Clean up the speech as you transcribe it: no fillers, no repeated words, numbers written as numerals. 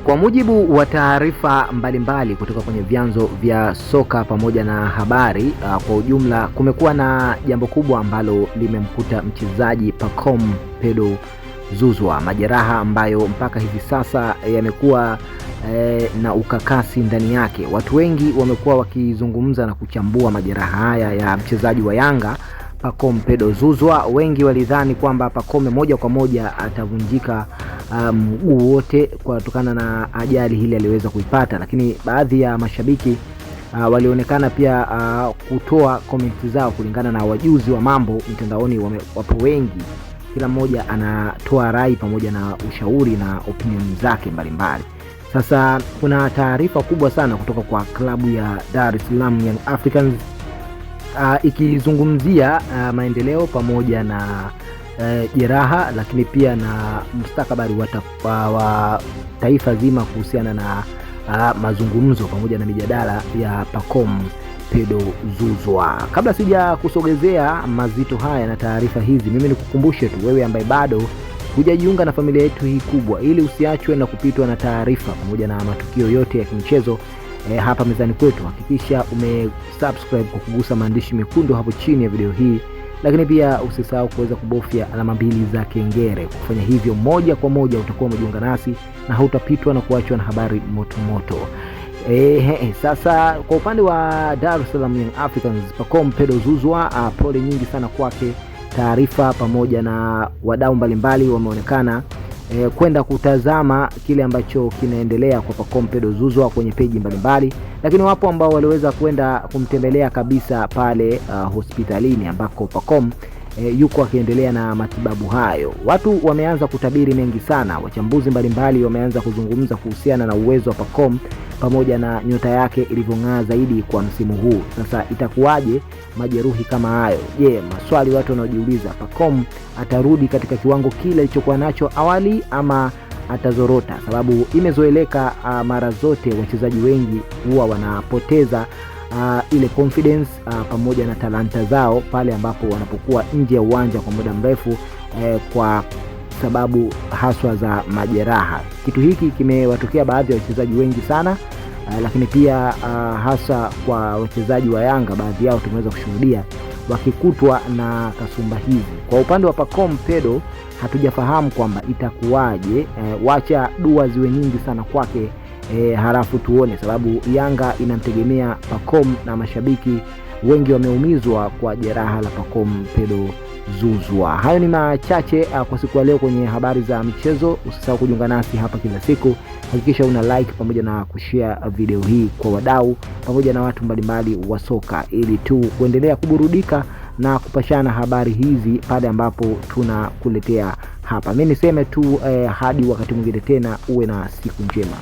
Kwa mujibu wa taarifa mbalimbali kutoka kwenye vyanzo vya soka pamoja na habari, kwa ujumla kumekuwa na jambo kubwa ambalo limemkuta mchezaji Pacome Pedro Zouzoua, majeraha ambayo mpaka hivi sasa yamekuwa na ukakasi ndani yake. Watu wengi wamekuwa wakizungumza na kuchambua majeraha haya ya mchezaji wa Yanga Pacome Pedro Zouzoua. Wengi walidhani kwamba Pacome moja kwa moja atavunjika mguu wote kutokana na ajali hili aliweza kuipata, lakini baadhi ya mashabiki walionekana pia kutoa comments zao kulingana na wajuzi wa mambo mtandaoni. Wapo wengi, kila mmoja anatoa rai pamoja na ushauri na opinion zake mbalimbali. Sasa kuna taarifa kubwa sana kutoka kwa klabu ya Dar es Salaam Young Africans ikizungumzia maendeleo pamoja na jeraha, lakini pia na mustakabali wa taifa zima kuhusiana na mazungumzo pamoja na mijadala ya Pacome Pedro Zouzoua. Kabla sija kusogezea mazito haya na taarifa hizi, mimi nikukumbushe tu wewe ambaye bado hujajiunga na familia yetu hii kubwa, ili usiachwe na kupitwa na taarifa pamoja na matukio yote ya kimchezo hapa mezani kwetu, hakikisha umesubscribe kwa kugusa maandishi mekundu hapo chini ya video hii, lakini pia usisahau kuweza kubofya alama mbili za kengele. Kufanya hivyo moja kwa moja utakuwa umejiunga nasi na hautapitwa na kuachwa na habari moto moto. Sasa kwa upande wa Dar es Salaam Young Africans, Pacome Pedro Zouzoua, pole nyingi sana kwake. Taarifa pamoja na wadau mbalimbali wameonekana kwenda kutazama kile ambacho kinaendelea kwa Pacome Pedro Zouzoua kwenye peji mbalimbali, lakini wapo ambao waliweza kwenda kumtembelea kabisa pale hospitalini ambako Pacome yuko akiendelea na matibabu hayo. Watu wameanza kutabiri mengi sana, wachambuzi mbalimbali wameanza kuzungumza kuhusiana na uwezo wa Pacome pamoja na nyota yake ilivyong'aa zaidi kwa msimu huu. Sasa itakuwaje majeruhi kama hayo? Maswali watu wanaojiuliza, Pacome atarudi katika kiwango kile alichokuwa nacho awali ama atazorota? Sababu imezoeleka mara zote wachezaji wengi huwa wanapoteza ile confidence pamoja na talanta zao pale ambapo wanapokuwa nje ya uwanja kwa muda mrefu kwa sababu haswa za majeraha. Kitu hiki kimewatokea baadhi ya wachezaji wengi sana, lakini pia hasa kwa wachezaji wa Yanga, baadhi yao tumeweza kushuhudia wakikutwa na kasumba hizi. Kwa upande wa Pacome Pedro hatujafahamu kwamba itakuwaje, wacha dua ziwe nyingi sana kwake, halafu tuone, sababu Yanga inamtegemea Pacome na mashabiki wengi wameumizwa kwa jeraha la Pacome Pedro Zouzoua. Hayo ni machache kwa siku ya leo kwenye habari za michezo. Usisahau kujiunga nasi hapa kila siku. Hakikisha una like pamoja na kushare video hii kwa wadau pamoja na watu mbalimbali wa soka, ili tu kuendelea kuburudika na kupashana habari hizi pale ambapo tunakuletea hapa. Mimi niseme tu hadi wakati mwingine tena, uwe na siku njema.